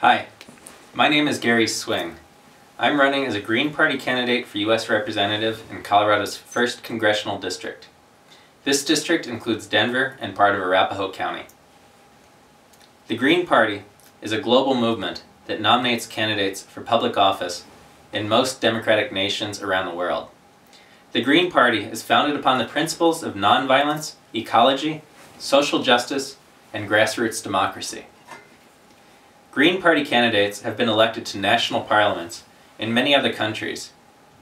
Hi, my name is Gary Swing. I'm running as a Green Party candidate for U.S. Representative in Colorado's 1st Congressional District. This district includes Denver and part of Arapahoe County. The Green Party is a global movement that nominates candidates for public office in most democratic nations around the world. The Green Party is founded upon the principles of nonviolence, ecology, social justice, and grassroots democracy. Green Party candidates have been elected to national parliaments in many other countries,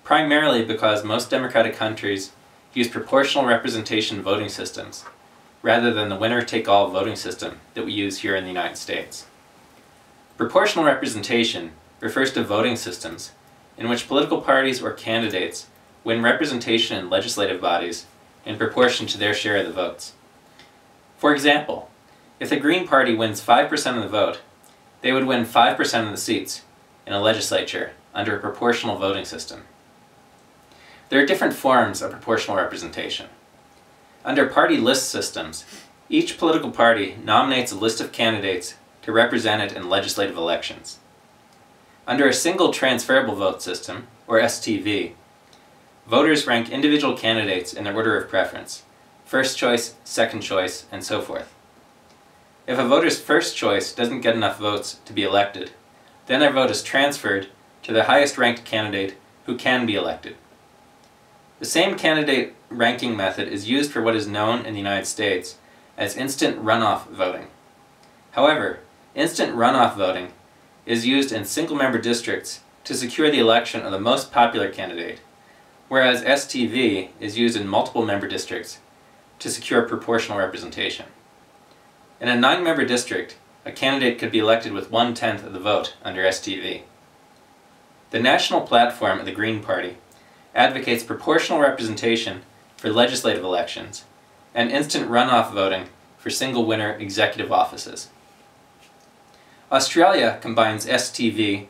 primarily because most democratic countries use proportional representation voting systems, rather than the winner-take-all voting system that we use here in the United States. Proportional representation refers to voting systems in which political parties or candidates win representation in legislative bodies in proportion to their share of the votes. For example, if the Green Party wins 5% of the vote, they would win 5% of the seats in a legislature under a proportional voting system. There are different forms of proportional representation. Under party list systems, each political party nominates a list of candidates to represent it in legislative elections. Under a single transferable vote system, or STV, voters rank individual candidates in their order of preference, first choice, second choice, and so forth. If a voter's first choice doesn't get enough votes to be elected, then their vote is transferred to the highest ranked candidate who can be elected. The same candidate ranking method is used for what is known in the United States as instant runoff voting. However, instant runoff voting is used in single-member districts to secure the election of the most popular candidate, whereas STV is used in multiple-member districts to secure proportional representation. In a 9-member district, a candidate could be elected with 1/10 of the vote under STV. The national platform of the Green Party advocates proportional representation for legislative elections and instant runoff voting for single-winner executive offices. Australia combines STV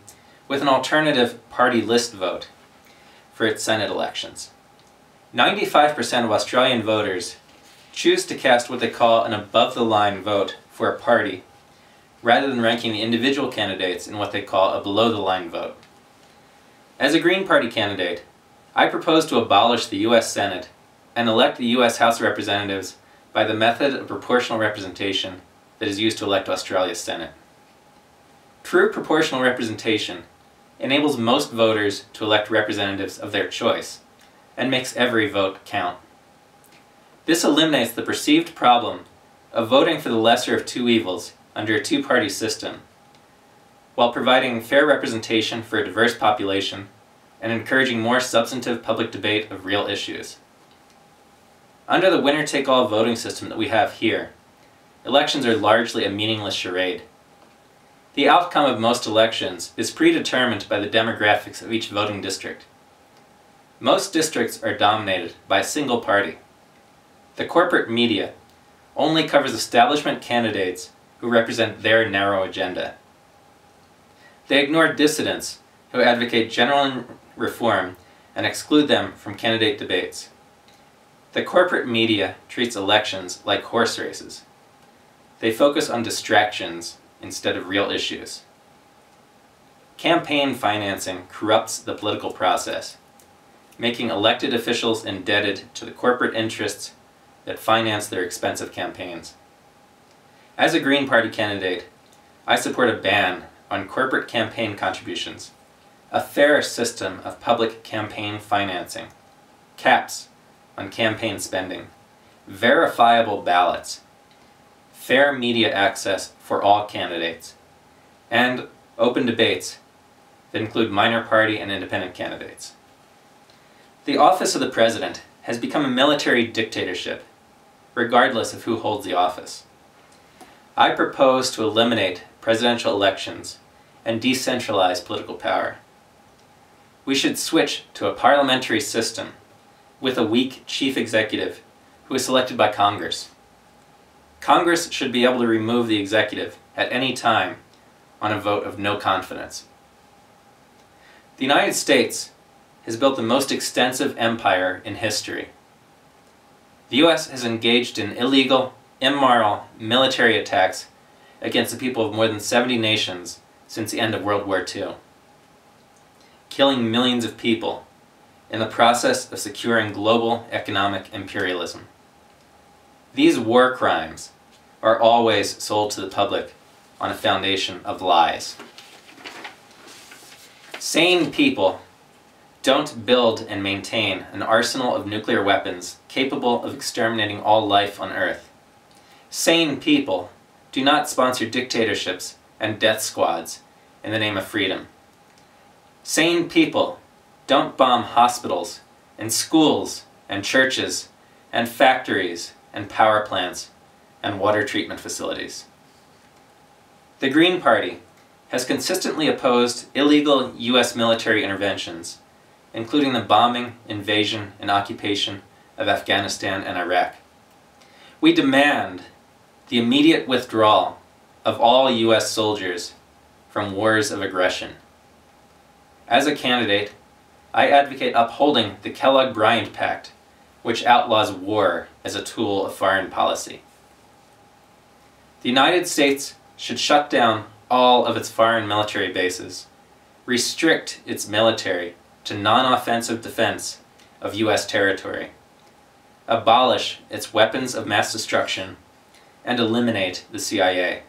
with an alternative party list vote for its Senate elections. 95% of Australian voters choose to cast what they call an above-the-line vote for a party, rather than ranking the individual candidates in what they call a below-the-line vote. As a Green Party candidate, I propose to abolish the U.S. Senate and elect the U.S. House of Representatives by the method of proportional representation that is used to elect Australia's Senate. True proportional representation enables most voters to elect representatives of their choice and makes every vote count. This eliminates the perceived problem of voting for the lesser of two evils under a two-party system, while providing fair representation for a diverse population and encouraging more substantive public debate of real issues. Under the winner-take-all voting system that we have here, elections are largely a meaningless charade. The outcome of most elections is predetermined by the demographics of each voting district. Most districts are dominated by a single party. The corporate media only covers establishment candidates who represent their narrow agenda. They ignore dissidents who advocate general reform and exclude them from candidate debates. The corporate media treats elections like horse races. They focus on distractions instead of real issues. Campaign financing corrupts the political process, making elected officials indebted to the corporate interests that finance their expensive campaigns. As a Green Party candidate, I support a ban on corporate campaign contributions, a fair system of public campaign financing, caps on campaign spending, verifiable ballots, fair media access for all candidates, and open debates that include minor party and independent candidates. The office of the president has become a military dictatorship, regardless of who holds the office. I propose to eliminate presidential elections and decentralize political power. We should switch to a parliamentary system with a weak chief executive who is selected by Congress. Congress should be able to remove the executive at any time on a vote of no confidence. The United States has built the most extensive empire in history. The U.S. has engaged in illegal, immoral military attacks against the people of more than 70 nations since the end of World War II, killing millions of people in the process of securing global economic imperialism. These war crimes are always sold to the public on a foundation of lies. Sane people don't build and maintain an arsenal of nuclear weapons capable of exterminating all life on Earth. Sane people do not sponsor dictatorships and death squads in the name of freedom. Sane people don't bomb hospitals and schools and churches and factories and power plants and water treatment facilities. The Green Party has consistently opposed illegal U.S. military interventions, including the bombing, invasion, and occupation of Afghanistan and Iraq. We demand the immediate withdrawal of all U.S. soldiers from wars of aggression. As a candidate, I advocate upholding the Kellogg-Briand Pact, which outlaws war as a tool of foreign policy. The United States should shut down all of its foreign military bases, restrict its military to non-offensive defense of U.S. territory, abolish its weapons of mass destruction, and eliminate the CIA.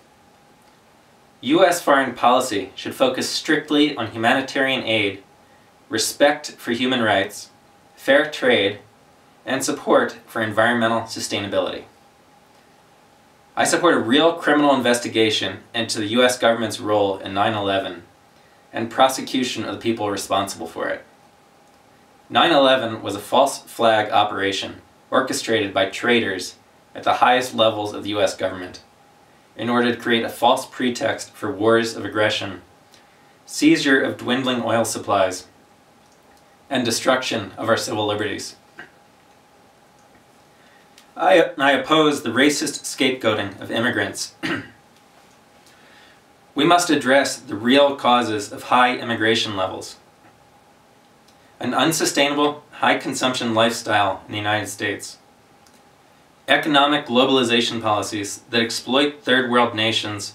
U.S. foreign policy should focus strictly on humanitarian aid, respect for human rights, fair trade, and support for environmental sustainability. I support a real criminal investigation into the U.S. government's role in 9/11 and prosecution of the people responsible for it. 9/11 was a false flag operation orchestrated by traitors at the highest levels of the U.S. government in order to create a false pretext for wars of aggression, seizure of dwindling oil supplies, and destruction of our civil liberties. I oppose the racist scapegoating of immigrants. We must address the real causes of high immigration levels. An unsustainable, high-consumption lifestyle in the United States. Economic globalization policies that exploit third-world nations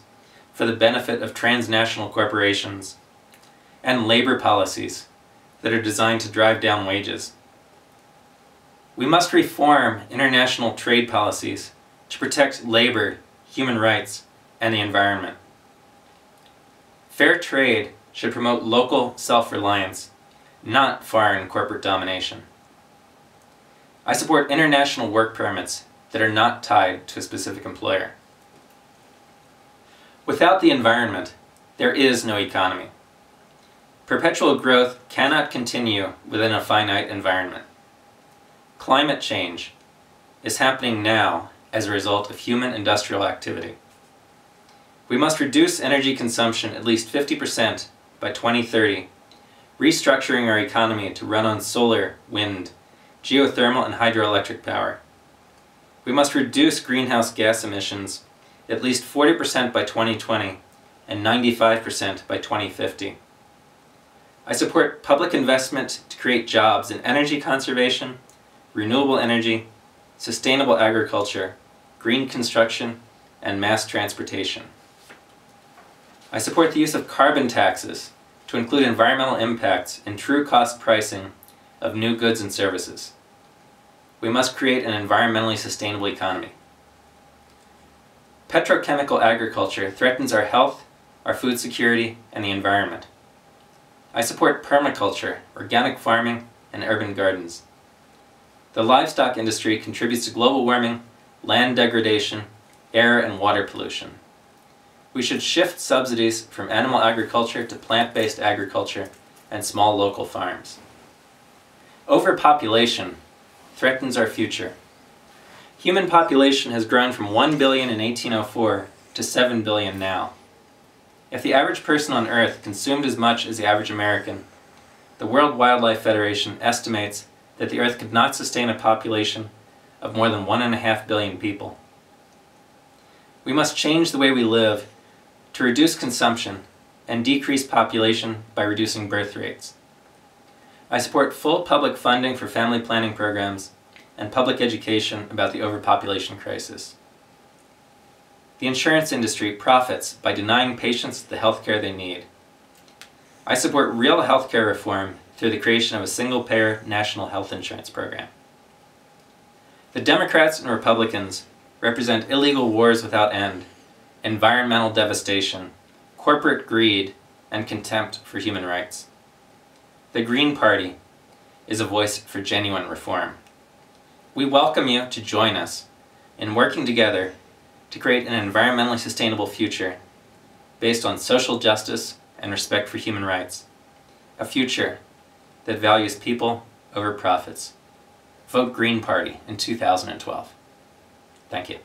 for the benefit of transnational corporations. And labor policies that are designed to drive down wages. We must reform international trade policies to protect labor, human rights, and the environment. Fair trade should promote local self-reliance, not foreign corporate domination. I support international work permits that are not tied to a specific employer. Without the environment, there is no economy. Perpetual growth cannot continue within a finite environment. Climate change is happening now as a result of human industrial activity. We must reduce energy consumption at least 50% by 2030, restructuring our economy to run on solar, wind, geothermal, and hydroelectric power. We must reduce greenhouse gas emissions at least 40% by 2020 and 95% by 2050. I support public investment to create jobs in energy conservation, renewable energy, sustainable agriculture, green construction, and mass transportation. I support the use of carbon taxes to include environmental impacts in true cost pricing of new goods and services. We must create an environmentally sustainable economy. Petrochemical agriculture threatens our health, our food security, and the environment. I support permaculture, organic farming, and urban gardens. The livestock industry contributes to global warming, land degradation, air and water pollution. We should shift subsidies from animal agriculture to plant-based agriculture and small local farms. Overpopulation threatens our future. Human population has grown from 1 billion in 1804 to 7 billion now. If the average person on Earth consumed as much as the average American, the World Wildlife Federation estimates that the Earth could not sustain a population of more than 1.5 billion people. We must change the way we live to reduce consumption and decrease population by reducing birth rates. I support full public funding for family planning programs and public education about the overpopulation crisis. The insurance industry profits by denying patients the health care they need. I support real healthcare reform through the creation of a single-payer national health insurance program. The Democrats and Republicans represent illegal wars without end, environmental devastation, corporate greed, and contempt for human rights. The Green Party is a voice for genuine reform. We welcome you to join us in working together to create an environmentally sustainable future based on social justice and respect for human rights. A future that values people over profits. Vote Green Party in 2012. Thank you.